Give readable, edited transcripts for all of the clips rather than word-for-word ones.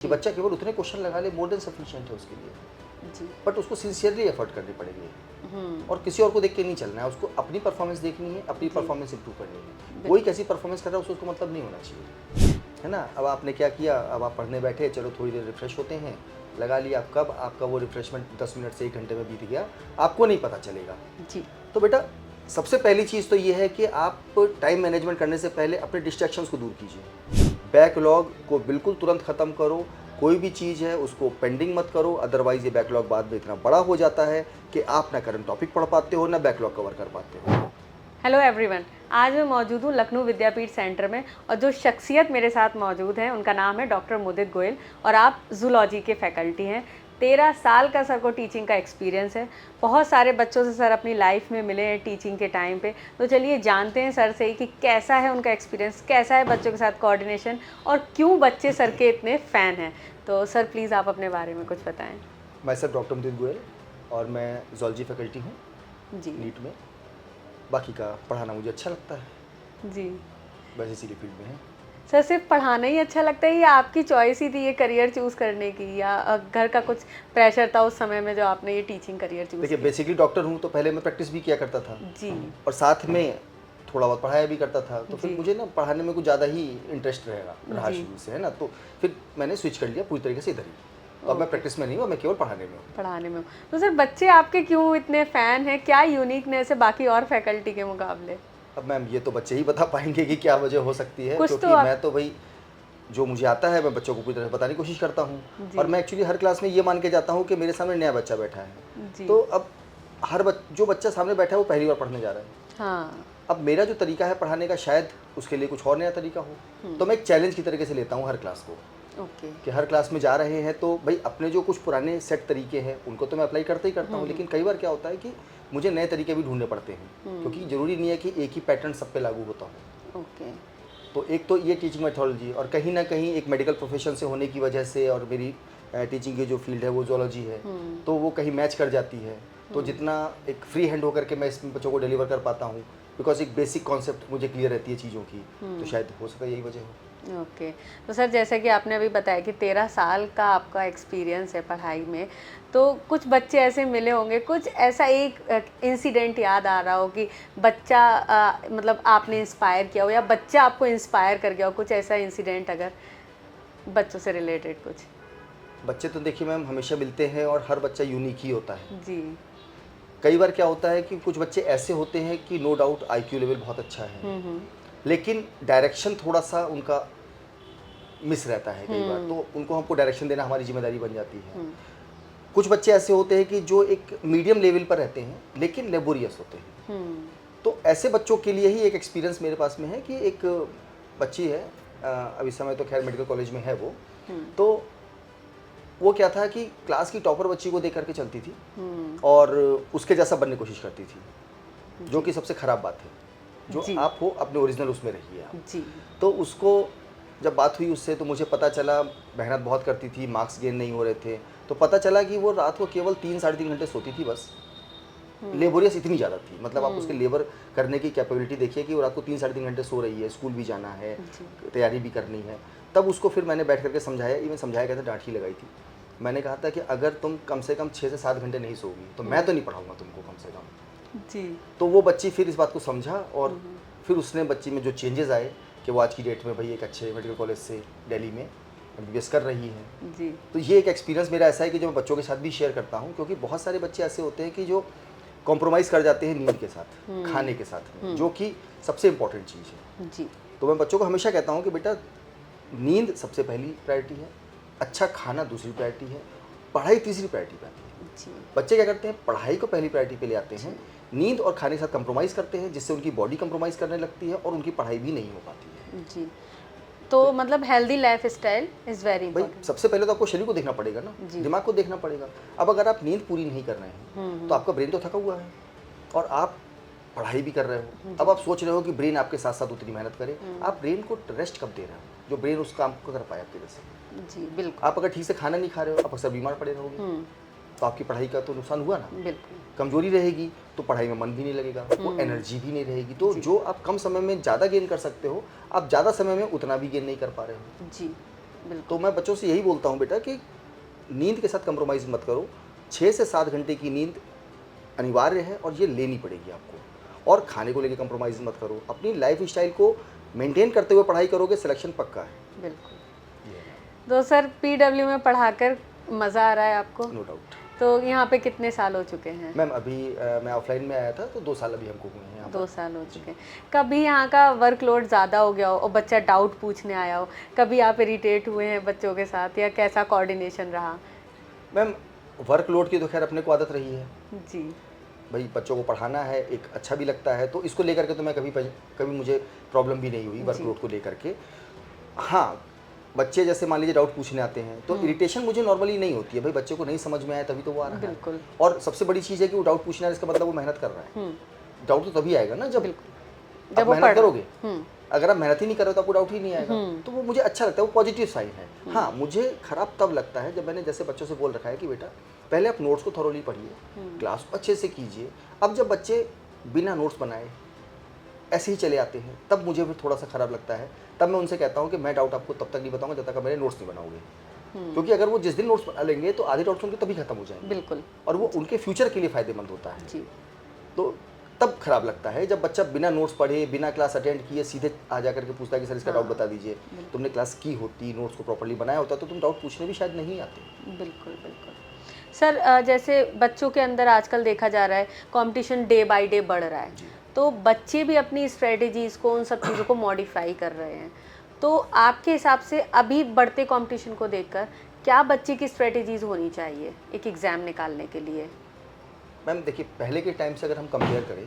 कि बच्चा केवल उतने क्वेश्चन लगा ले, मोर देन सफिशिएंट है उसके लिए। जी। बट उसको सिंसियरली एफर्ट करनी पड़ेगी और किसी और को देख के नहीं चलना है, उसको अपनी परफॉर्मेंस देखनी है, अपनी परफॉर्मेंस इंप्रूव करनी है। कोई कैसी परफॉर्मेंस कर रहा है उसको मतलब नहीं होना चाहिए, है ना। अब आपने क्या किया, अब आप पढ़ने बैठे, चलो थोड़ी देर रिफ्रेश होते हैं, लगा लिया। आप कब आपका वो रिफ्रेशमेंट 10 मिनट से 1 घंटे में बीत गया, आपको नहीं पता चलेगा। जी। तो बेटा सबसे पहली चीज़ तो ये है कि आप टाइम मैनेजमेंट करने से पहले अपने डिस्ट्रैक्शंस को दूर कीजिए। बैकलॉग को बिल्कुल तुरंत ख़त्म करो। कोई भी चीज़ है उसको पेंडिंग मत करो, अदरवाइज़ ये बैकलॉग बाद में इतना बड़ा हो जाता है कि आप ना करंट टॉपिक पढ़ पाते हो, ना बैकलॉग कवर कर पाते हो। हेलो एवरीवन, आज मैं मौजूद हूँ लखनऊ विद्यापीठ सेंटर में और जो शख्सियत मेरे साथ मौजूद हैं उनका नाम है डॉक्टर मुदित गोयल और आप जूलॉजी के फैकल्टी हैं। 13 साल का सर को टीचिंग का एक्सपीरियंस है। बहुत सारे बच्चों से सर अपनी लाइफ में मिले हैं टीचिंग के टाइम पे। तो चलिए जानते हैं सर से ही कि कैसा है उनका एक्सपीरियंस, कैसा है बच्चों के साथ कोऑर्डिनेशन और क्यों बच्चे सर के इतने फ़ैन हैं। तो सर प्लीज़ आप अपने बारे में कुछ बताएं। मैं सर डॉक्टर मुदित गोयल और मैं जूलॉजी फैकल्टी हूँ जी। नीट में। बाकी का पढ़ाना मुझे अच्छा लगता है, जी। बस इसीलिए फील्ड में है। सर सिर्फ पढ़ाना ही अच्छा लगता है या आपकी चॉइस ही थी ये करियर चूज़ करने की, या घर का कुछ प्रेशर था उस समय में जो आपने ये टीचिंग करियर चूज़ देखिए किया? बेसिकली डॉक्टर हूँ तो पहले मैं प्रैक्टिस भी किया करता था जी। और साथ में थोड़ा बहुत पढ़ाया भी करता था। तो फिर जी। मुझे ना पढ़ाने में कुछ ज़्यादा ही इंटरेस्ट रहा जी। शुरू से, है ना। तो फिर मैंने स्विच कर लिया पूरी तरीके से इधर ही। अब मैं प्रैक्टिस में नहीं हूँ, मैं केवल पढ़ाने में हूँ। पढ़ाने में हो। तो सर बच्चे आपके क्यों इतने फ़ैन हैं, क्या यूनिकनेस है बाकी और फैकल्टी के मुकाबले? अब मैम ये तो बच्चे ही बता पाएंगे कि क्या वजह हो सकती है, कुछ क्योंकि तो आप... मैं तो भाई जो मुझे आता है मैं बच्चों को पूरी तरह से बताने की कोशिश करता हूँ। जी। और मैं एक्चुअली हर क्लास में ये मान के जाता हूँ कि मेरे सामने नया बच्चा बैठा है। जी। तो अब जो बच्चा सामने बैठा है वो पहली बार पढ़ने जा रहा है। हाँ। अब मेरा जो तरीका है पढ़ाने का शायद उसके लिए कुछ और नया तरीका हो, तो मैं एक चैलेंज की तरीके से लेता हूँ हर क्लास को ओके। कि हर क्लास में जा रहे हैं तो भाई अपने जो कुछ पुराने सेट तरीके हैं उनको तो मैं अप्लाई करता ही करता हूँ, लेकिन कई बार क्या होता है कि मुझे नए तरीके भी ढूंढने पड़ते हैं, क्योंकि ज़रूरी नहीं है कि एक ही पैटर्न सब पे लागू होता हो। ओके। तो एक तो ये टीचिंग मेथोडोलॉजी, और कहीं ना कहीं एक मेडिकल प्रोफेशन से होने की वजह से और मेरी टीचिंग की जो फील्ड है वो जूलॉजी है, तो वो कहीं मैच कर जाती है। तो जितना एक फ्री हैंड होकर के मैं इसमें बच्चों को डिलीवर कर पाता हूँ, बिकॉज एक बेसिक कॉन्सेप्ट मुझे क्लियर रहती है चीज़ों की, तो शायद हो सकता है यही वजह हो। ओके। तो सर जैसे कि आपने अभी बताया कि 13 साल का आपका एक्सपीरियंस है पढ़ाई में, तो कुछ बच्चे ऐसे मिले होंगे, कुछ ऐसा एक इंसिडेंट याद आ रहा हो कि बच्चा मतलब आपने इंस्पायर किया हो या बच्चा आपको इंस्पायर कर गया हो, कुछ ऐसा इंसिडेंट अगर बच्चों से रिलेटेड कुछ? बच्चे तो देखिए मैम हमेशा मिलते हैं और हर बच्चा यूनिक ही होता है। जी। कई बार क्या होता है कि कुछ बच्चे ऐसे होते हैं कि नो डाउट आईक्यू लेवल बहुत अच्छा है, लेकिन डायरेक्शन थोड़ा सा उनका मिस रहता है कई बार, तो उनको हमको डायरेक्शन देना हमारी जिम्मेदारी बन जाती है। कुछ बच्चे ऐसे होते हैं कि जो एक मीडियम लेवल पर रहते हैं लेकिन लेबोरियस होते हैं। तो ऐसे बच्चों के लिए ही एक एक्सपीरियंस मेरे पास में है कि एक बच्ची है, अभी समय तो खैर मेडिकल कॉलेज में है वो, तो वो क्या था कि क्लास की टॉपर बच्ची को देख करके चलती थी और उसके जैसा बनने की कोशिश करती थी, जो कि सबसे ख़राब बात है। जो आप हो अपने ओरिजिनल उसमें रहिए आप। जी। तो उसको जब बात हुई उससे तो मुझे पता चला, मेहनत बहुत करती थी, मार्क्स गेन नहीं हो रहे थे, तो पता चला कि वो रात को केवल 3-3.5 घंटे सोती थी बस। लेबोरियस इतनी ज़्यादा थी, मतलब आप उसके लेबर करने की कैपेबिलिटी देखिए कि वो रात को 3-3.5 घंटे सो रही है, स्कूल भी जाना है, तैयारी भी करनी है। तब उसको फिर मैंने बैठ करके समझाया, इवन समझाया गया था, डांट ही लगाई थी। मैंने कहा था कि अगर तुम कम से कम 6 से 7 घंटे नहीं सोगी तो मैं तो नहीं पढ़ाऊँगा तुमको कम से कम। जी। तो वो बच्ची फिर इस बात को समझा और फिर उसने बच्ची में जो चेंजेस आए कि वो आज की डेट में भाई एक अच्छे मेडिकल कॉलेज से दिल्ली में एमबीबीएस कर रही है। जी। तो ये एक एक्सपीरियंस मेरा ऐसा है कि जो मैं बच्चों के साथ भी शेयर करता हूँ, क्योंकि बहुत सारे बच्चे ऐसे होते हैं कि जो कॉम्प्रोमाइज़ कर जाते हैं नींद के साथ, खाने के साथ में, जो कि सबसे इम्पॉर्टेंट चीज़ है। जी। तो मैं बच्चों को हमेशा कहता हूँ कि बेटा नींद सबसे पहली प्रायोरिटी है, अच्छा खाना दूसरी प्रायोरिटी है, पढ़ाई तीसरी प्रायोरिटी पे आती है। जी। बच्चे क्या करते हैं, पढ़ाई को पहली प्रायोरिटी पे ले आते हैं, नींद और खाने के साथ कंप्रोमाइज़ करते हैं, जिससे उनकी बॉडी कंप्रोमाइज़ करने लगती है और उनकी पढ़ाई भी नहीं हो पाती है। जी। तो मतलब healthy life style is very भाई इंपॉर्टेंट। सबसे पहले तो आपको शरीर को देखना पड़ेगा ना, दिमाग को देखना पड़ेगा। अब अगर आप नींद पूरी नहीं कर रहे हैं तो आपका ब्रेन तो थका हुआ है और आप पढ़ाई भी कर रहे हो। अब आप सोच रहे हो कि ब्रेन आपके साथ साथ उतनी मेहनत करे, आप ब्रेन को रेस्ट कब दे रहे हो जो ब्रेन उस काम को कर पाए आपके जैसे। जी बिल्कुल। आप अगर ठीक से खाना नहीं खा रहे हो आप अक्सर बीमार पड़े रहोगे, तो आपकी पढ़ाई का तो नुकसान हुआ ना। बिल्कुल। कमजोरी रहेगी तो पढ़ाई में मन भी नहीं लगेगा, वो एनर्जी भी नहीं रहेगी। तो जो आप कम समय में ज़्यादा गेन कर सकते हो, आप ज़्यादा समय में उतना भी गेन नहीं कर पा रहे हो। जी। तो मैं बच्चों से यही बोलता हूँ बेटा कि नींद के साथ कंप्रोमाइज़ मत करो। 6 से 7 घंटे की नींद अनिवार्य है और ये लेनी पड़ेगी आपको। और खाने को लेके कंप्रोमाइज़ मत करो। अपनी लाइफ स्टाइल को मेंटेन करते हुए पढ़ाई करोगे, सिलेक्शन पक्का है। बिल्कुल। तो सर पीडब्ल्यू में पढ़ाकर मज़ा आ रहा है आपको? No doubt. तो यहाँ पे कितने साल हो चुके हैं? मैम अभी मैं ऑफलाइन में आया था तो 2 साल अभी हमको हुए हैं यहाँ 2 साल हो चुके हैं। कभी यहाँ का वर्कलोड ज़्यादा हो गया हो और बच्चा डाउट पूछने आया हो, कभी आप इरिटेट हुए हैं बच्चों के साथ, या कैसा कोऑर्डिनेशन रहा? मैम वर्कलोड की तो खैर अपने को आदत रही है जी। भाई, बच्चों को पढ़ाना है, एक अच्छा भी लगता है, तो इसको लेकर के तो मैं कभी मुझे प्रॉब्लम भी नहीं हुई वर्कलोड को लेकर के। हाँ, बच्चे जैसे मान लीजिए डाउट पूछने आते हैं तो इरिटेशन मुझे नॉर्मली नहीं होती है। भाई बच्चे को नहीं समझ में आया तभी तो वो आ रहा है। बिल्कुल। और सबसे बड़ी चीज़ है कि वो डाउट पूछना है, इसका मतलब वो मेहनत कर रहा है। डाउट तो तभी आएगा ना जब आप मेहनत करोगे। अगर आप मेहनत ही नहीं कर रहे तो आपको डाउट ही नहीं आएगा। तो वो मुझे अच्छा लगता है, वो पॉजिटिव साइन है। हाँ, मुझे खराब तब लगता है जब मैंने जैसे बच्चों से बोल रखा है कि बेटा पहले आप नोट्स को थॉरोली पढ़िए, क्लास को अच्छे से कीजिए। अब जब बच्चे बिना नोट्स बनाए ऐसे ही चले आते हैं तब मुझे भी थोड़ा सा ख़राब लगता है। तब मैं उनसे कहता हूँ कि मैं डाउट आपको तब तक नहीं बताऊँगा जब तक आप मेरे नोट्स नहीं बनाओगे। क्योंकि अगर वो जिस दिन नोट्स बना लेंगे तो आधे डाउट्स उनके तभी खत्म हो जाएंगे। बिल्कुल। और वो उनके फ्यूचर के लिए फ़ायदेमंद होता है। जी। तो तब खराब लगता है जब बच्चा बिना नोट्स पढ़े, बिना क्लास अटेंड किए सीधे आ जा करके पूछता है कि सर इसका डाउट बता दीजिए। तुमने क्लास की होती, नोट्स को प्रॉपर्ली बनाया होता तो तुम डाउट पूछने भी शायद नहीं आते। बिल्कुल बिल्कुल। सर जैसे बच्चों के अंदर आजकल देखा जा रहा है कंपटीशन डे बाय डे बढ़ रहा है, तो बच्चे भी अपनी स्ट्रेटजीज़ को, उन सब चीज़ों को मॉडिफाई कर रहे हैं। तो आपके हिसाब से अभी बढ़ते कंपटीशन को देखकर क्या बच्चे की स्ट्रेटजीज़ होनी चाहिए एक एग्ज़ाम निकालने के लिए? मैम देखिए, पहले के टाइम से अगर हम कंपेयर करें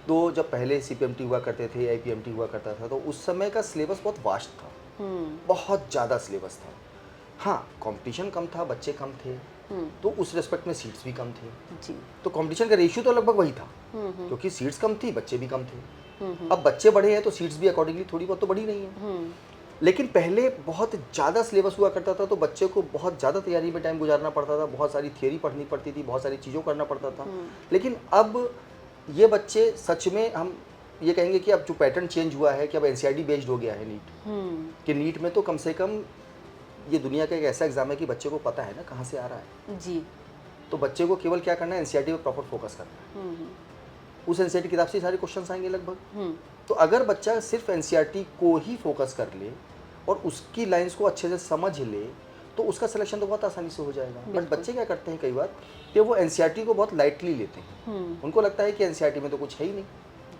तो जब पहले CPMT हुआ करते थे, IPMT हुआ करता था, तो उस समय का सिलेबस बहुत वास्ट था। बहुत ज़्यादा सिलेबस था। हाँ, कंपटीशन कम था, बच्चे कम थे, तो उस रिस्पेक्ट में सीट्स भी कम थी। जी। तो कंपटीशन का रेशियो तो लगभग वही था, क्योंकि सीट्स कम थी, बच्चे भी कम थे। अब बच्चे बढ़े हैं तो सीट्स भी अकॉर्डिंगली थोड़ी बहुत तो बढ़ी नहीं है। लेकिन पहले बहुत ज़्यादा सिलेबस हुआ करता था तो बच्चे को बहुत ज़्यादा तैयारी में टाइम गुजारना पड़ता था, बहुत सारी थियरी पढ़नी पड़ती थी, बहुत सारी चीज़ों करना पड़ता था। लेकिन अब ये बच्चे सच में, हम ये कहेंगे कि अब जो पैटर्न चेंज हुआ है कि अब NCERT बेस्ड हो गया है नीट। कि नीट में तो कम से कम ये दुनिया का एक ऐसा एग्ज़ाम है कि बच्चे को पता है ना कहाँ से आ रहा है। जी। तो बच्चे को केवल क्या करना है, NCERT पे प्रॉपर फोकस करना है। उस NCERT किताब से सारे क्वेश्चन आएंगे लगभग। तो अगर बच्चा सिर्फ NCERT को ही फोकस कर ले और उसकी लाइंस को अच्छे से समझ ले तो उसका सिलेक्शन तो बहुत आसानी से हो जाएगा। बट बच्चे क्या करते हैं कई बार कि वो NCERT को बहुत लाइटली लेते हैं। उनको लगता है कि NCERT में तो कुछ है ही नहीं,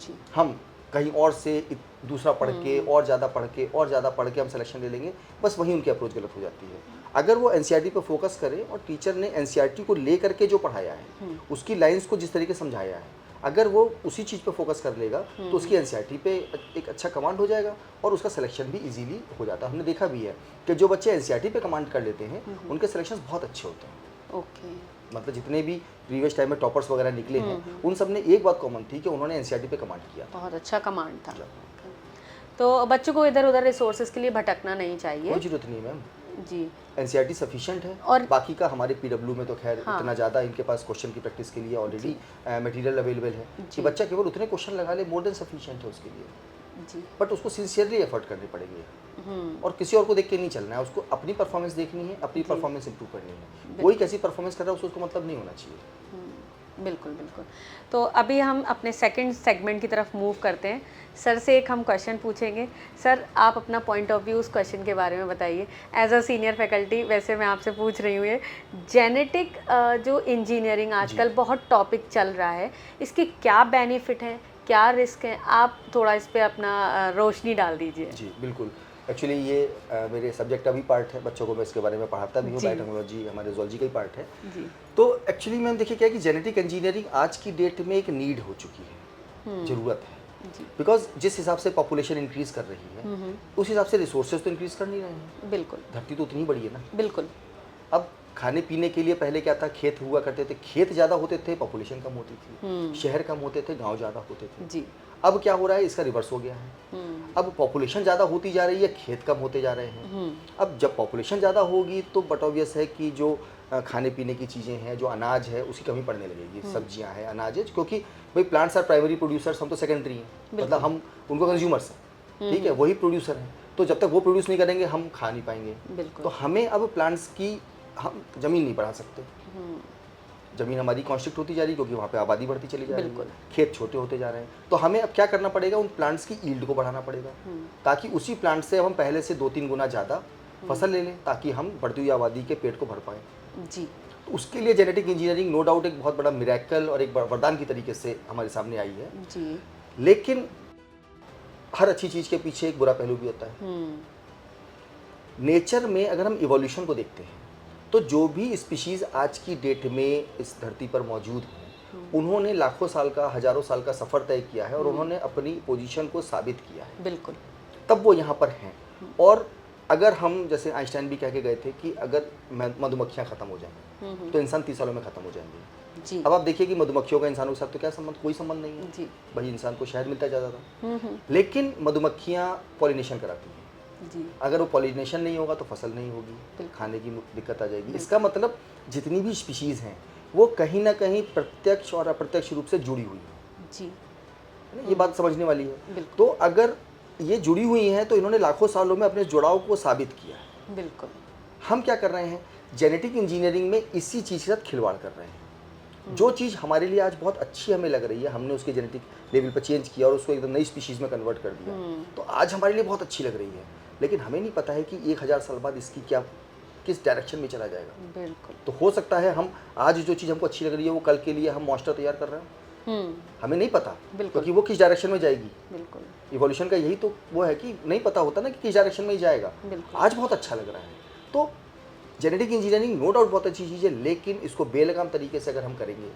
जी। हम कहीं और से दूसरा पढ़ के और ज़्यादा पढ़ के और ज़्यादा पढ़ के हम सिलेक्शन ले लेंगे। बस वहीं उनकी अप्रोच गलत हो जाती है। अगर वो NCERT पे फोकस करें और टीचर ने NCERT को ले करके जो पढ़ाया है, उसकी लाइंस को जिस तरीके से समझाया है, अगर वो उसी चीज़ पे फोकस कर लेगा तो उसकी NCERT पे एक अच्छा कमांड हो जाएगा और उसका सिलेक्शन भी इजीली हो जाता है। हमने देखा भी है कि जो बच्चे NCERT पे कमांड कर लेते हैं उनके सिलेक्शंस बहुत अच्छे होते हैं। ओके। मतलब जितने भी प्रीवियस टाइम में टॉपर्स वगैरह निकले हैं उन सब ने एक बात कॉमन थी कि उन्होंने NCERT पे कमांड किया। बहुत अच्छा कमांड था। तो बच्चों को इधर उधर रिसोर्सेज के लिए भटकना नहीं चाहिए। कोई जरूरत नहीं मैम जी। NCERT सफिशिएंट है। और बाकी का हमारे PW में तो खैर इतना ज़्यादा इनके पास क्वेश्चन की प्रैक्टिस के लिए ऑलरेडी मटेरियल अवेलेबल है कि बच्चा केवल उतने क्वेश्चन लगा ले, मोर देन सफिशिएंट है उसके लिए। जी। बट उसको सिंसियरली एफर्ट करने पड़ेंगे और किसी और को देख के नहीं चलना है। उसको अपनी परफॉर्मेंस देखनी है, अपनी परफॉर्मेंस इंप्रूव करनी है। कोई कैसी परफॉर्मेंस कर रहा है उसको मतलब नहीं होना चाहिए। बिल्कुल बिल्कुल। तो अभी हम अपने सेकंड सेगमेंट की तरफ मूव करते हैं। सर से एक हम क्वेश्चन पूछेंगे। सर आप अपना पॉइंट ऑफ व्यू उस क्वेश्चन के बारे में बताइए। एज अ सीनियर फैकल्टी वैसे मैं आपसे पूछ रही हूँ, ये जेनेटिक जो इंजीनियरिंग आजकल बहुत टॉपिक चल रहा है, इसके क्या बेनिफिट हैं, क्या रिस्क हैं? आप थोड़ा इस पर अपना रोशनी डाल दीजिए। जी बिल्कुल। एक्चुअली ये मेरे सब्जेक्ट का भी पार्ट है, बच्चों को मैं इसके बारे में पढ़ाता भी हूँ। बायोटेक्नोलॉजी हमारे जूलॉजी का ही पार्ट है। जी। तो एक्चुअली मैम देखिए क्या है कि जेनेटिक इंजीनियरिंग आज की डेट में एक नीड हो चुकी है, ज़रूरत है। बिकॉज जिस हिसाब से पॉपुलेशन इंक्रीज कर रही है उस हिसाब से रिसोर्सेज तो इंक्रीज कर नहीं रहे हैं। बिल्कुल। धरती तो उतनी बड़ी है ना। बिल्कुल। अब खाने पीने के लिए पहले क्या था, खेत हुआ करते थे, खेत ज़्यादा होते थे, पॉपुलेशन कम होती थी। शहर कम होते थे, गांव ज़्यादा होते थे। जी। अब क्या हो रहा है, इसका रिवर्स हो गया है। अब पॉपुलेशन ज़्यादा होती जा रही है, खेत कम होते जा रहे हैं। अब जब पॉपुलेशन ज़्यादा होगी तो बट ऑब्वियस है कि जो खाने पीने की चीज़ें हैं, जो अनाज है, उसकी कमी पड़ने लगेगी। सब्जियां हैं, अनाज है, क्योंकि भाई प्लांट्स आर प्राइमरी प्रोड्यूसर्स, हम तो सेकेंडरी हैं। मतलब हम उनको कंज्यूमर्स हैं, ठीक है, वही प्रोड्यूसर हैं। तो जब तक वो प्रोड्यूस नहीं करेंगे हम खा नहीं पाएंगे। बिल्कुल। तो हमें अब प्लांट्स की, हम ज़मीन नहीं बढ़ा सकते, ज़मीन हमारी कॉन्स्ट्रिक्ट होती जा रही है क्योंकि वहाँ पे आबादी बढ़ती चली जा रही है, खेत छोटे होते जा रहे हैं। तो हमें अब क्या करना पड़ेगा, उन प्लांट्स की ईल्ड को बढ़ाना पड़ेगा ताकि उसी प्लांट से हम पहले से 2-3 गुना ज़्यादा फसल ले लें, ताकि हम बढ़ती हुई आबादी के पेट को भर पाएँ जी। तो उसके लिए जेनेटिक इंजीनियरिंग नो डाउट एक बहुत बड़ा मिरेकल और एक वरदान की तरीके से हमारे सामने आई है जी। लेकिन हर अच्छी चीज़ के पीछे एक बुरा पहलू भी होता है। नेचर में अगर हम इवोल्यूशन को देखते हैं तो जो भी स्पीशीज़ आज की डेट में इस धरती पर मौजूद हैं उन्होंने लाखों साल का, हजारों साल का सफ़र तय किया है और उन्होंने अपनी पोजीशन को साबित किया है, बिल्कुल, तब वो यहाँ पर हैं। और अगर हम, जैसे आइंस्टाइन भी कह के गए थे कि अगर मधुमक्खियाँ ख़त्म हो जाएंगी तो इंसान 30 सालों में ख़त्म हो जाएंगे जी। अब आप देखिए कि मधुमक्खियों का इंसानों के साथ तो क्या संबंध, कोई संबंध नहीं है जी। भाई इंसान को शहद मिलता जाता था, लेकिन मधुमक्खियाँ पॉलिनेशन कराती हैं जी। अगर वो पॉलिनेशन नहीं होगा तो फसल नहीं होगी, खाने की दिक्कत आ जाएगी। इसका मतलब जितनी भी स्पीशीज़ हैं वो कहीं ना कहीं प्रत्यक्ष और अप्रत्यक्ष रूप से जुड़ी हुई है जी। है ना, ये बात समझने वाली है। बिल्कुल। तो अगर ये जुड़ी हुई हैं तो इन्होंने लाखों सालों में अपने जुड़ाव को साबित किया है। बिल्कुल। हम क्या कर रहे हैं, जेनेटिक इंजीनियरिंग में इसी चीज़ के साथ खिलवाड़ कर रहे हैं। जो चीज़ हमारे लिए आज बहुत अच्छी हमें लग रही है, हमने उसके जेनेटिक लेवल पर चेंज किया और उसको एकदम नई स्पीशीज़ में कन्वर्ट कर दिया, तो आज हमारे लिए बहुत अच्छी लग रही है, लेकिन हमें नहीं पता है कि 1000 साल बाद इसकी क्या, किस डायरेक्शन में चला जाएगा। बिल्कुल। तो हो सकता है हम आज जो चीज़ हमको अच्छी लग रही है वो कल के लिए हम मॉन्स्टर तैयार कर रहे हैं, हमें नहीं पता क्योंकि वो किस डायरेक्शन में जाएगी। बिल्कुल। इवोल्यूशन का यही तो वो है कि नहीं पता होता ना कि किस डायरेक्शन में ही जाएगा। आज बहुत अच्छा लग रहा है। तो जेनेटिक इंजीनियरिंग नो डाउट बहुत अच्छी चीज़ है, लेकिन इसको बेलगाम तरीके से अगर हम करेंगे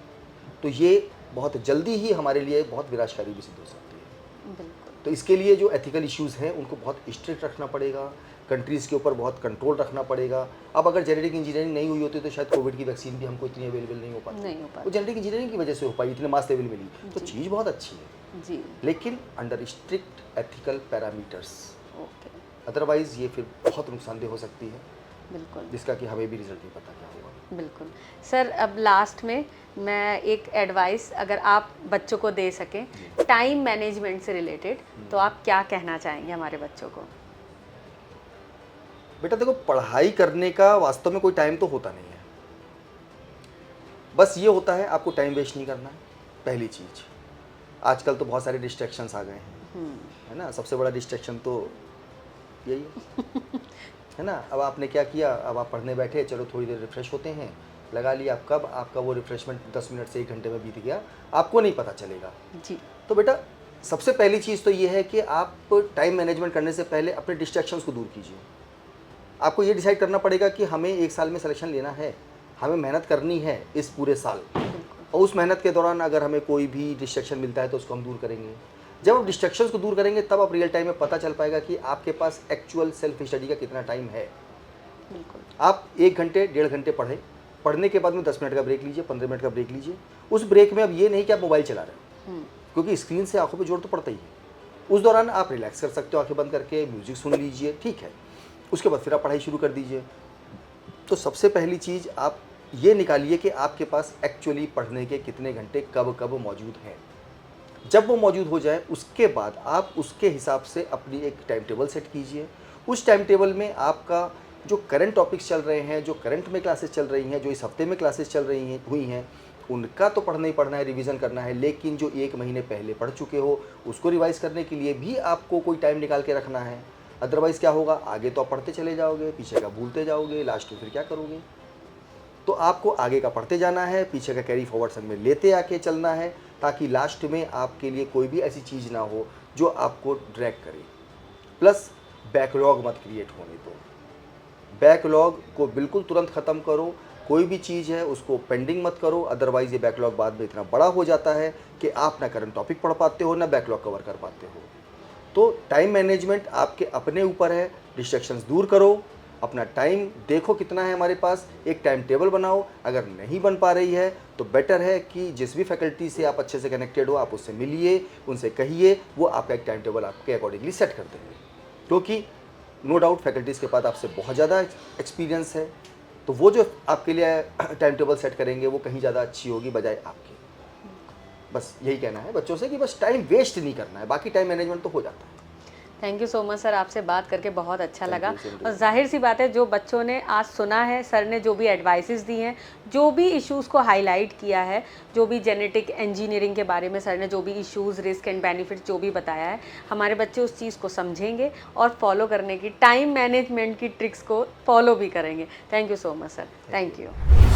तो ये बहुत जल्दी ही हमारे लिए बहुत विनाशकारी भी सिद्ध हो सकती है। बिल्कुल। तो इसके लिए जो एथिकल इश्यूज़ हैं उनको बहुत स्ट्रिक्ट रखना पड़ेगा, कंट्रीज़ के ऊपर बहुत कंट्रोल रखना पड़ेगा। अब अगर जेनेटिक इंजीनियरिंग नहीं हुई होती तो शायद कोविड की वैक्सीन भी हमको इतनी अवेलेबल नहीं हो पाती, वो जेनेटिक इंजीनियरिंग की वजह से हो पाई, इतने मास लेवल मिली। तो चीज़ बहुत अच्छी है जी, लेकिन under strict ethical parameters, okay. Otherwise ये फिर बहुत नुकसानदेह हो सकती है। बिल्कुल। जिसका कि हमें भी रिजल्ट नहीं पता क्या होगा। बिल्कुल सर, अब लास्ट में मैं एक एडवाइस अगर आप बच्चों को दे सकें टाइम मैनेजमेंट से रिलेटेड, तो आप क्या कहना चाहेंगे हमारे बच्चों को? बेटा देखो, पढ़ाई करने का वास्तव में कोई टाइम तो होता नहीं है, बस ये होता है आपको टाइम वेस्ट नहीं करना है। पहली चीज़, आजकल तो बहुत सारे डिस्ट्रैक्शंस आ गए हैं, है ना। सबसे बड़ा डिस्ट्रैक्शन तो यही है ना। अब आपने क्या किया, अब आप पढ़ने बैठे, चलो थोड़ी देर रिफ्रेश होते हैं, लगा लिया। आप कब आपका वो रिफ्रेशमेंट 10 मिनट से 1 घंटे में बीत गया, आपको नहीं पता चलेगा जी। तो बेटा सबसे पहली चीज़ तो ये है कि आप टाइम मैनेजमेंट करने से पहले अपने डिस्ट्रैक्शंस को दूर कीजिए। आपको ये डिसाइड करना पड़ेगा कि हमें 1 साल में सिलेक्शन लेना है, हमें मेहनत करनी है इस पूरे साल, और उस मेहनत के दौरान अगर हमें कोई भी डिस्ट्रैक्शन मिलता है तो उसको हम दूर करेंगे। जब आप डिस्ट्रैक्शंस को दूर करेंगे तब आप रियल टाइम में पता चल पाएगा कि आपके पास एक्चुअल सेल्फ स्टडी का कितना टाइम है। बिल्कुल। आप 1 घंटे 1.5 घंटे पढ़ें, पढ़ने के बाद में 10 मिनट का ब्रेक लीजिए, 15 मिनट का ब्रेक लीजिए। उस ब्रेक में अब ये नहीं कि आप मोबाइल चला रहे हो, क्योंकि स्क्रीन से आंखों पे जोर तो पड़ता ही है। उस दौरान आप रिलैक्स कर सकते हो, आंखें बंद करके म्यूजिक सुन लीजिए, ठीक है। उसके बाद फिर आप पढ़ाई शुरू कर दीजिए। तो सबसे पहली चीज़ आप ये निकालिए कि आपके पास एक्चुअली पढ़ने के कितने घंटे कब कब मौजूद हैं। जब वो मौजूद हो जाए उसके बाद आप उसके हिसाब से अपनी एक टाइम टेबल सेट कीजिए। उस टाइम टेबल में आपका जो करंट टॉपिक्स चल रहे हैं, जो करंट में क्लासेस चल रही हैं, जो इस हफ्ते में क्लासेस चल रही हैं हुई हैं, उनका तो पढ़ना ही पढ़ना है, रिवीजन करना है, लेकिन जो 1 महीने पहले पढ़ चुके हो उसको रिवाइज़ करने के लिए भी आपको कोई टाइम निकाल के रखना है। अदरवाइज़ क्या होगा, आगे तो आप पढ़ते चले जाओगे, पीछे का भूलते जाओगे, लास्ट में फिर क्या करोगे। तो आपको आगे का पढ़ते जाना है, पीछे का कैरी फॉरवर्ड संग में लेते आके चलना है, ताकि लास्ट में आपके लिए कोई भी ऐसी चीज़ ना हो जो आपको ड्रैग करे। प्लस बैकलॉग मत क्रिएट होने दो। बैकलॉग को बिल्कुल तुरंत ख़त्म करो। कोई भी चीज़ है उसको पेंडिंग मत करो, अदरवाइज़ ये बैकलॉग बाद में इतना बड़ा हो जाता है कि आप ना करंट टॉपिक पढ़ पाते हो, ना बैकलॉग कवर कर पाते हो। तो टाइम मैनेजमेंट आपके अपने ऊपर है। डिस्ट्रैक्शंस दूर करो, अपना टाइम देखो कितना है हमारे पास, एक टाइम टेबल बनाओ। अगर नहीं बन पा रही है तो बेटर है कि जिस भी फैकल्टी से आप अच्छे से कनेक्टेड हो आप उससे मिलिए, उनसे कहिए, वो आपका एक टाइम टेबल आपके अकॉर्डिंगली सेट कर देंगे। क्योंकि नो डाउट फैकल्टीज़ के पास आपसे बहुत ज़्यादा एक्सपीरियंस है, तो वो जो आपके लिए टाइम टेबल सेट करेंगे वो कहीं ज़्यादा अच्छी होगी बजाय आपकी। बस यही कहना है बच्चों से कि बस टाइम वेस्ट नहीं करना है, बाकी टाइम मैनेजमेंट तो हो जाता है। Thank you so much sir, आपसे बात करके बहुत अच्छा लगा। you, same to और जाहिर सी बात है, जो बच्चों ने आज सुना है, सर ने जो भी एडवाइसेस दी हैं, जो भी इश्यूज़ को हाईलाइट किया है, जो भी जेनेटिक इंजीनियरिंग के बारे में सर ने जो भी इश्यूज़, रिस्क एंड बेनिफिट्स जो भी बताया है, हमारे बच्चे उस चीज़ को समझेंगे और फॉलो करने की, टाइम मैनेजमेंट की ट्रिक्स को फॉलो भी करेंगे। Thank you so much sir, thank you.